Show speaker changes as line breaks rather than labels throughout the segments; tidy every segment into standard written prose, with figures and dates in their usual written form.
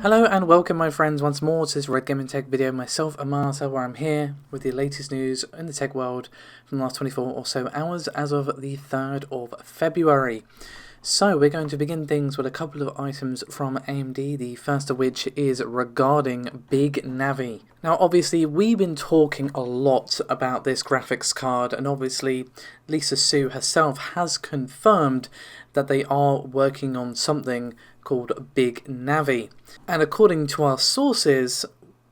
Hello and welcome my friends once more to this Red Gaming Tech video, myself Amata, where I'm here with the latest news in the tech world from the last 24 or so hours as of the 3rd of February. So we're going to begin things with a couple of items from AMD, the first of which is regarding Big Navi. Now obviously we've been talking a lot about this graphics card, and obviously Lisa Su herself has confirmed that they are working on something called Big Navi. And according to our sources,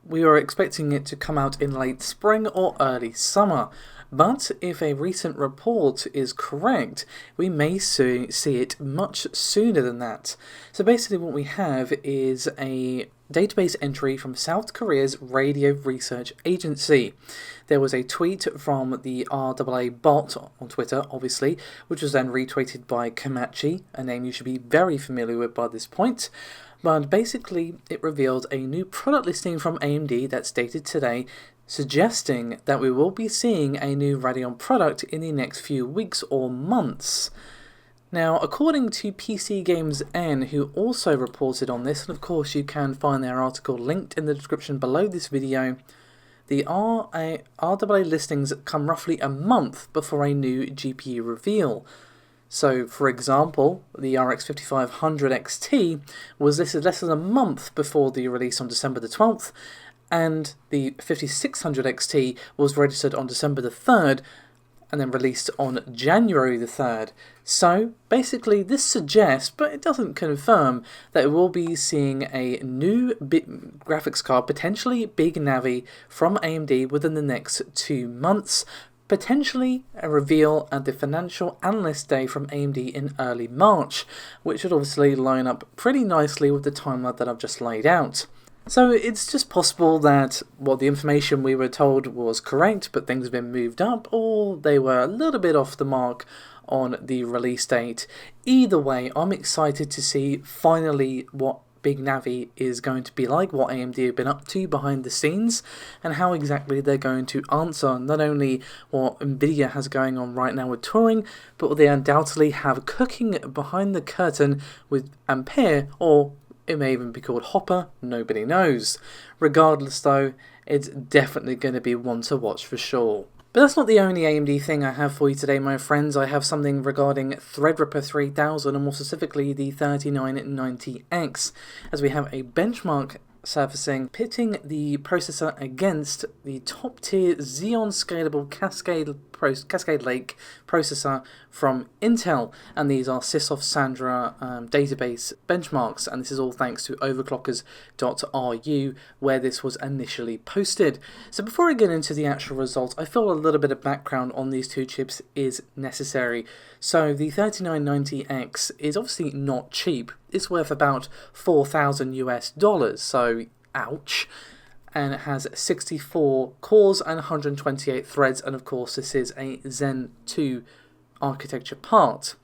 we were expecting it to come out in late spring or early summer. But if a recent report is correct, we may see it much sooner than that. So basically what we have is a database entry from South Korea's Radio Research Agency. There was a tweet from the RAA bot on Twitter, obviously, which was then retweeted by Komachi, a name you should be very familiar with by this point. But basically it revealed a new product listing from AMD that's dated today, suggesting that we will be seeing a new Radeon product in the next few weeks or months. Now, according to PC Games N, who also reported on this, and of course you can find their article linked in the description below this video, the RAA listings come roughly a month before a new GPU reveal. So, for example, the RX 5500 XT was listed less than a month before the release on December the 12th, and the 5600 XT was registered on December the 3rd, and then released on January the 3rd. So basically this suggests, but it doesn't confirm, that we'll be seeing a new graphics card, potentially Big Navi, from AMD within the next 2 months. Potentially a reveal at the Financial Analyst Day from AMD in early March, which would obviously line up pretty nicely with the timeline that I've just laid out. So it's just possible that the information we were told was correct, but things have been moved up, or they were a little bit off the mark on the release date. Either way, I'm excited to see finally what Big Navi is going to be like, what AMD have been up to behind the scenes, and how exactly they're going to answer not only what Nvidia has going on right now with Turing, but what they undoubtedly have cooking behind the curtain with Ampere, or it may even be called Hopper, nobody knows. Regardless though, it's definitely going to be one to watch for sure. But that's not the only AMD thing I have for you today, my friends. I have something regarding Threadripper 3000, and more specifically the 3990X, as we have a benchmark surfacing pitting the processor against the top tier Xeon scalable Cascade Lake processor from Intel, and these are SiSoft Sandra database benchmarks, and this is all thanks to overclockers.ru, where this was initially posted. So before I get into the actual results, I feel a little bit of background on these two chips is necessary. So the 3990X is obviously not cheap. It's worth about $4,000 US, so ouch. And it has 64 cores and 128 threads, and of course this is a Zen 2 architecture part.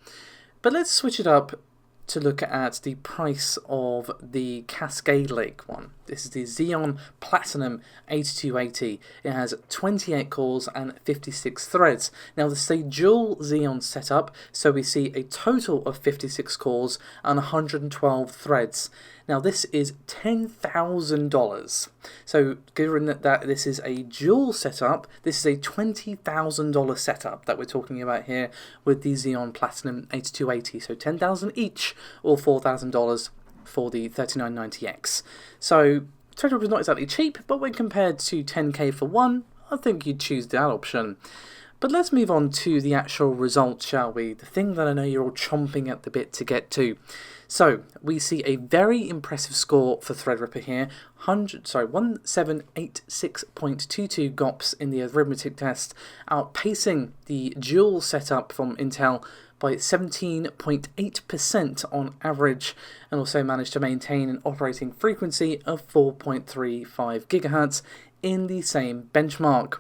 But let's switch it up to look at the price of the Cascade Lake one. This is the Xeon Platinum 8280. It has 28 cores and 56 threads. Now this is a dual Xeon setup, so we see a total of 56 cores and 112 threads. Now this is $10,000. So given that this is a dual setup, this is a $20,000 setup that we're talking about here with the Xeon Platinum 8280. So $10,000 each, or $4,000 for the 3990X. So Threadripper is not exactly cheap, but when compared to $10K for one, I think you'd choose that option. But let's move on to the actual results, shall we? The thing that I know you're all chomping at the bit to get to. So we see a very impressive score for Threadripper here, 1786.22 GOPS in the arithmetic test, outpacing the dual setup from Intel by 17.8% on average, and also managed to maintain an operating frequency of 4.35 GHz in the same benchmark.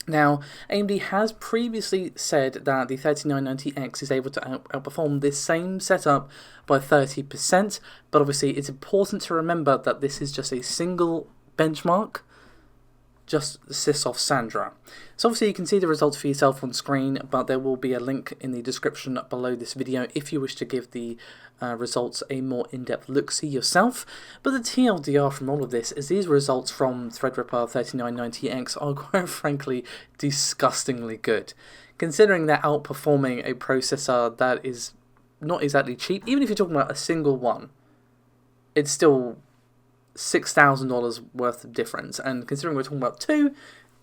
Now, AMD has previously said that the 3990X is able to outperform this same setup by 30%, but obviously it's important to remember that this is just a single benchmark, just SiSoft Sandra. So obviously you can see the results for yourself on screen, but there will be a link in the description below this video if you wish to give the results a more in-depth look-see yourself. But the TLDR from all of this is these results from Threadripper 3990X are quite frankly disgustingly good. Considering they're outperforming a processor that is not exactly cheap, even if you're talking about a single one, it's still $6,000 worth of difference, and considering we're talking about two,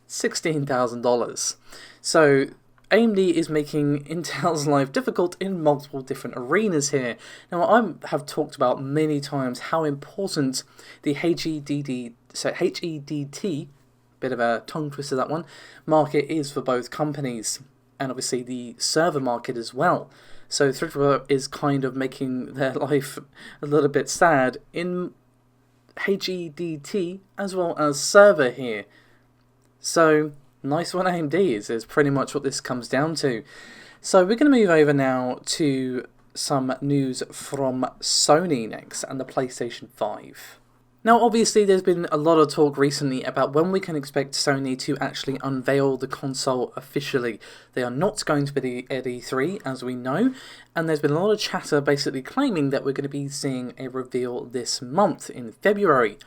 $16,000. So AMD is making Intel's life difficult in multiple different arenas here. Now, I have talked about many times how important the HEDT, bit of a tongue twister that one, market is for both companies, and obviously the server market as well. So Threadripper is kind of making their life a little bit sad in HEDT as well as server here. So nice one AMD is pretty much what this comes down to. So we're going to move over now to some news from Sony next and the PlayStation 5. Now obviously there's been a lot of talk recently about when we can expect Sony to actually unveil the console officially. They are not going to be at E3 as we know, and there's been a lot of chatter basically claiming that we're going to be seeing a reveal this month in February.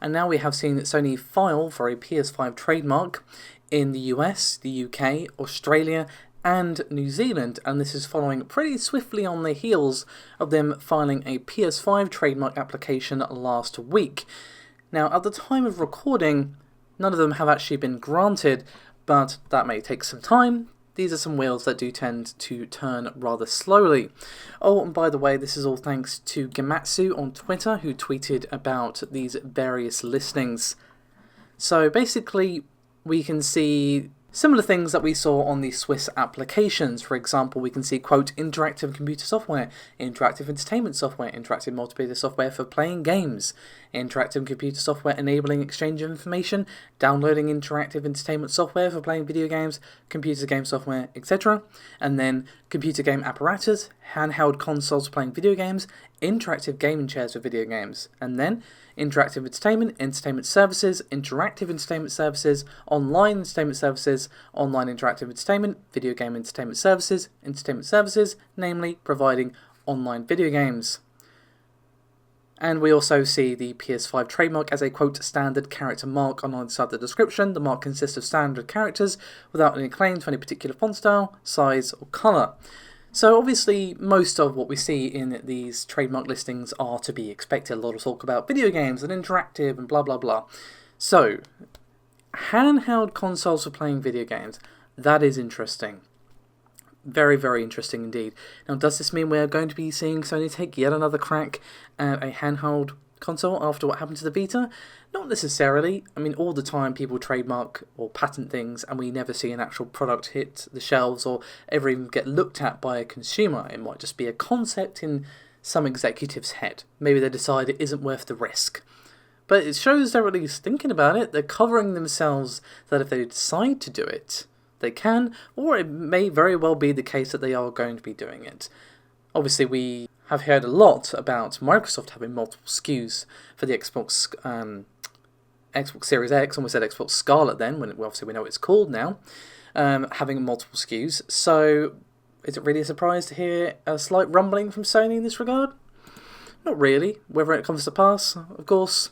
And now we have seen that Sony file for a PS5 trademark in the US, the UK, Australia and New Zealand, and this is following pretty swiftly on the heels of them filing a PS5 trademark application last week. Now, at the time of recording, none of them have actually been granted, but that may take some time. These are some wheels that do tend to turn rather slowly. Oh, and by the way, this is all thanks to Gamatsu on Twitter, who tweeted about these various listings. So basically, we can see similar things that we saw on the Swiss applications. For example, we can see, quote, interactive computer software, interactive entertainment software, interactive multiplayer software for playing games, interactive computer software enabling exchange of information, downloading interactive entertainment software for playing video games, computer game software, etc. And then computer game apparatus, handheld consoles for playing video games, interactive gaming chairs for video games, and then interactive entertainment, entertainment services, interactive entertainment services, online interactive entertainment, video game entertainment services, namely providing online video games. And we also see the PS5 trademark as a, quote, standard character mark alongside the description. The mark consists of standard characters without any claim to any particular font style, size, or colour. So obviously most of what we see in these trademark listings are to be expected. A lot of talk about video games and interactive and blah blah blah. So, handheld consoles for playing video games, that is interesting. Very, very interesting indeed. Now, does this mean we're going to be seeing Sony take yet another crack at a handheld console after what happened to the Vita? Not necessarily. I mean, all the time people trademark or patent things and we never see an actual product hit the shelves or ever even get looked at by a consumer. It might just be a concept in some executive's head. Maybe they decide it isn't worth the risk. But it shows they're at least thinking about it. They're covering themselves that if they decide to do it, they can, or it may very well be the case that they are going to be doing it. Obviously, we have heard a lot about Microsoft having multiple SKUs for the Xbox Series X, almost said Xbox Scarlet then, when obviously we know what it's called now, having multiple SKUs. So, is it really a surprise to hear a slight rumbling from Sony in this regard? Not really. Whether it comes to pass, of course,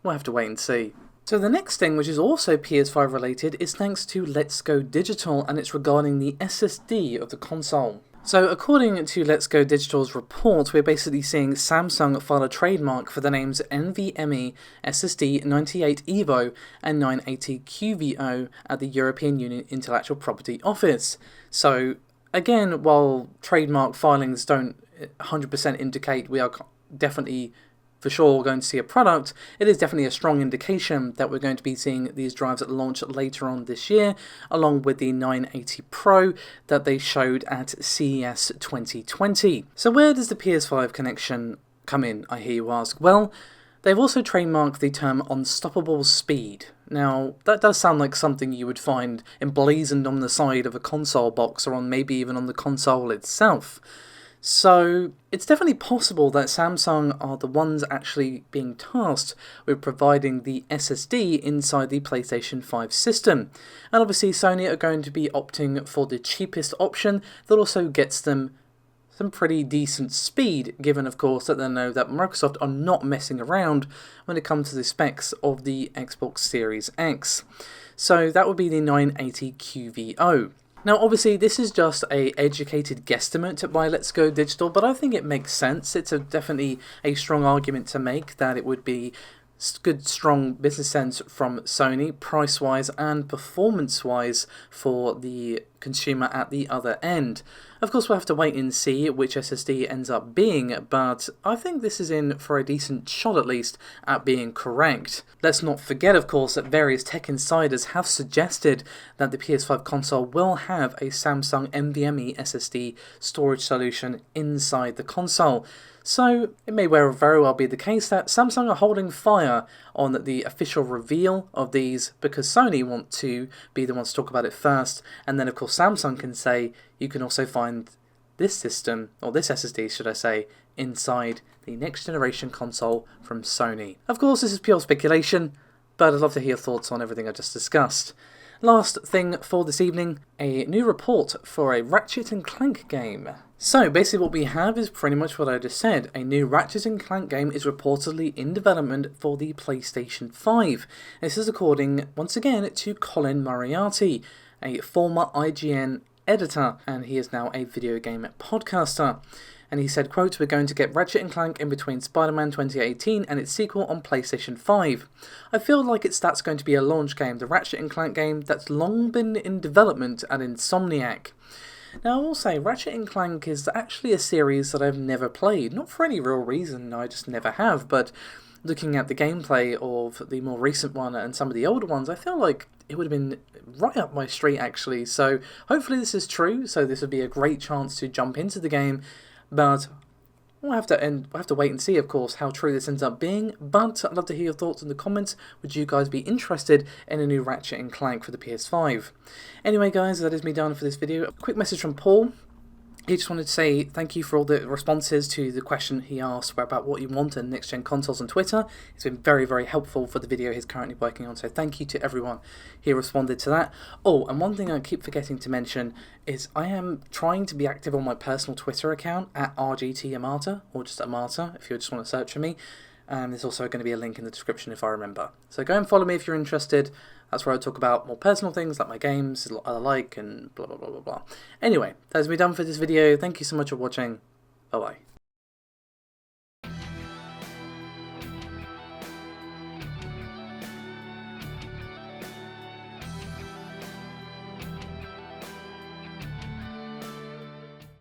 we'll have to wait and see. So the next thing, which is also PS5 related, is thanks to Let's Go Digital, and it's regarding the SSD of the console. So according to Let's Go Digital's report, we're basically seeing Samsung file a trademark for the names NVMe SSD 98 EVO and 980 QVO at the European Union Intellectual Property Office. So again, while trademark filings don't 100% indicate we are definitely for sure going to see a product, it is definitely a strong indication that we're going to be seeing these drives at launch later on this year, along with the 980 Pro that they showed at CES 2020. So where does the PS5 connection come in, I hear you ask? Well, they've also trademarked the term unstoppable speed. Now, that does sound like something you would find emblazoned on the side of a console box or on maybe even on the console itself. So it's definitely possible that Samsung are the ones actually being tasked with providing the SSD inside the PlayStation 5 system. And obviously Sony are going to be opting for the cheapest option that also gets them some pretty decent speed, given of course that they know that Microsoft are not messing around when it comes to the specs of the Xbox Series X. So that would be the 980 QVO. Now obviously this is just a educated guesstimate by Let's Go Digital, but I think it makes sense. It's definitely a strong argument to make that it would be good, strong business sense from Sony, price-wise and performance-wise for the consumer at the other end. Of course, we'll have to wait and see which SSD ends up being, but I think this is in for a decent shot at least at being correct. Let's not forget, of course, that various tech insiders have suggested that the PS5 console will have a Samsung NVMe SSD storage solution inside the console. So it may very well be the case that Samsung are holding fire on the official reveal of these because Sony want to be the ones to talk about it first, and then of course Samsung can say you can also find this system, or this SSD should I say, inside the next generation console from Sony. Of course this is pure speculation, but I'd love to hear your thoughts on everything I just discussed. Last thing for this evening, a new report for a Ratchet and Clank game. So basically what we have is pretty much what I just said. A new Ratchet and Clank game is reportedly in development for the PlayStation 5. This is according, once again, to Colin Moriarty, a former IGN editor, and he is now a video game podcaster. And he said, quote, "We're going to get Ratchet and Clank in between Spider-Man 2018 and its sequel on PlayStation 5. I feel like that's going to be a launch game, the Ratchet and Clank game that's long been in development at Insomniac." Now I will say, Ratchet and Clank is actually a series that I've never played, not for any real reason, I just never have, but looking at the gameplay of the more recent one and some of the older ones, I feel like it would have been right up my street actually, so hopefully this is true, so this would be a great chance to jump into the game. But we'll have to wait and see, of course, how true this ends up being. But I'd love to hear your thoughts in the comments. Would you guys be interested in a new Ratchet and Clank for the PS5? Anyway, guys, that is me done for this video. A quick message from Paul. He just wanted to say thank you for all the responses to the question he asked about what you want in next-gen consoles on Twitter. It's been very, very helpful for the video he's currently working on, so thank you to everyone who responded to that. Oh, and one thing I keep forgetting to mention is I am trying to be active on my personal Twitter account at RGTAmata, or just Amata if you just want to search for me. There's also going to be a link in the description if I remember. So go and follow me if you're interested. That's where I talk about more personal things like my games I like and blah blah blah blah blah. Anyway, that's me done for this video. Thank you so much for watching. Bye bye.